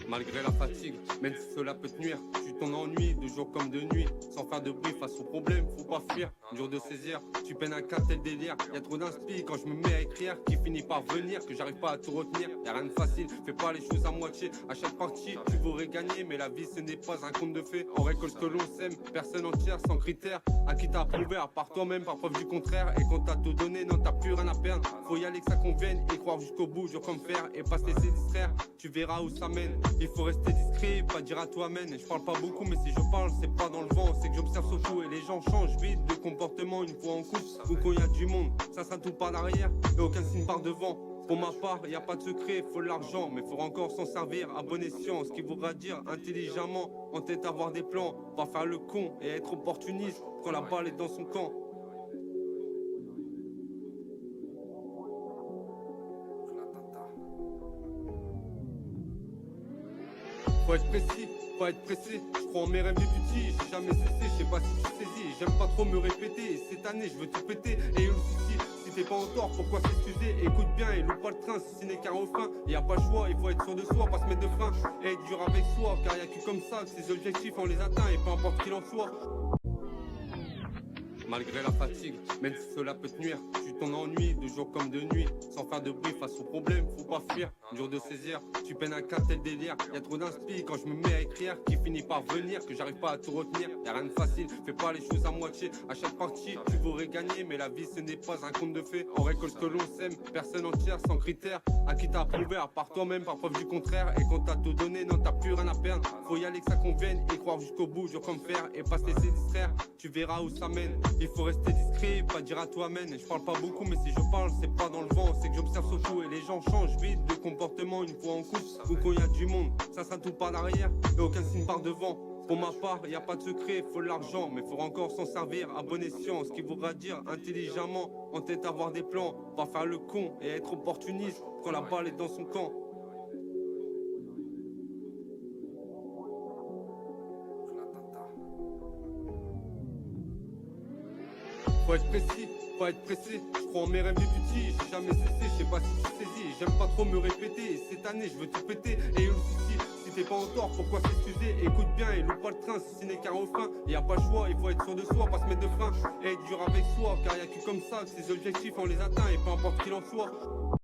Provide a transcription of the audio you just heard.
Malgré la fatigue, même si cela peut te nuire, tu t'en ennuies de jour comme de nuit. Sans faire de bruit face aux problèmes, faut pas fuir. Dur de saisir, tu peines à capter le délire. Y'a trop d'inspi quand je me mets à écrire, qui finit par venir, que j'arrive pas à tout retenir. Y'a rien de facile, fais pas les choses à moitié. À chaque partie, tu voudrais gagner, mais la vie ce n'est pas un conte de fées. On récolte que l'on sème, personne entière, sans critères. À qui t'as approuvé, à part toi-même, par preuve du contraire. Et quand t'as tout donné, non t'as plus rien à perdre. Faut y aller que ça convienne, et croire jusqu'au bout, dur comme fer. Et pas se laisser distraire, tu verras où ça mène. Il faut rester discret, pas dire à toi amène. Je parle pas beaucoup, mais si je parle, c'est pas dans le vent. C'est que j'observe surtout et les gens changent vite de comportement une fois en couple ou quand y a du monde. Ça tout par l'arrière et aucun signe par devant. Pour ma part, y a pas de secret, faut l'argent, mais faut encore s'en servir à bon escient. Ce qui voudra dire intelligemment, en tête avoir des plans, pas faire le con et être opportuniste quand la balle est dans son camp. Faut être précis, faut être pressé. Je crois en mes rêves des petits, j'ai jamais cessé. Je sais pas si tu saisis, j'aime pas trop me répéter. Cette année je veux tout péter. Et aussi si t'es pas en tort, pourquoi s'excuser? Écoute bien et loupe pas le train si ce n'est qu'un refrain. Y a pas le choix, il faut être sûr de soi, pas se mettre de frein. Et être dur avec soi, car y a que comme ça que ses objectifs on les atteint. Et peu importe qu'il en soit. Malgré la fatigue, même si cela peut te nuire, tu t'en ennuies de jour comme de nuit. Sans faire de bruit face aux problèmes, faut pas fuir. Dur de saisir, tu peines à capter le délire. Y'a trop d'inspi quand je me mets à écrire, qui finit par venir, que j'arrive pas à tout retenir. Y'a rien de facile, fais pas les choses à moitié. À chaque partie, tu voudrais gagner, mais la vie ce n'est pas un conte de fées. On récolte que l'on sème, personne entière, sans critères. À qui t'as approuvé, à part toi-même, par preuve du contraire. Et quand t'as tout donné, non t'as plus rien à perdre. Faut y aller que ça convienne, et croire jusqu'au bout, dur comme fer. Et pas se laisser distraire, tu verras où ça mène. Il faut rester discret, pas dire à toi amène. Je parle pas beaucoup, mais si je parle, c'est pas dans le vent. C'est que j'observe surtout et les gens changent vite de comportement une fois en couple ou quand y a du monde. Ça tout par l'arrière et aucun signe par devant. Pour ma part, y a pas de secret, faut l'argent, mais faut encore s'en servir à bon escient. Ce qui voudra dire intelligemment, en tête avoir des plans, pas faire le con et être opportuniste quand la balle est dans son camp. Faut être précis, faut être pressé. Je crois en mes rêves des petits, j'ai jamais cessé. Je sais pas si tu saisis, j'aime pas trop me répéter. Cette année je veux tout péter. Et aussi si t'es pas en tort, pourquoi s'excuser? Écoute bien et loupe pas le train si ce n'est qu'un refrain. Y a pas le choix, il faut être sûr de soi, pas se mettre de frein. Et être dur avec soi, car y a que comme ça que ses objectifs on les atteint. Et peu importe qu'il en soit.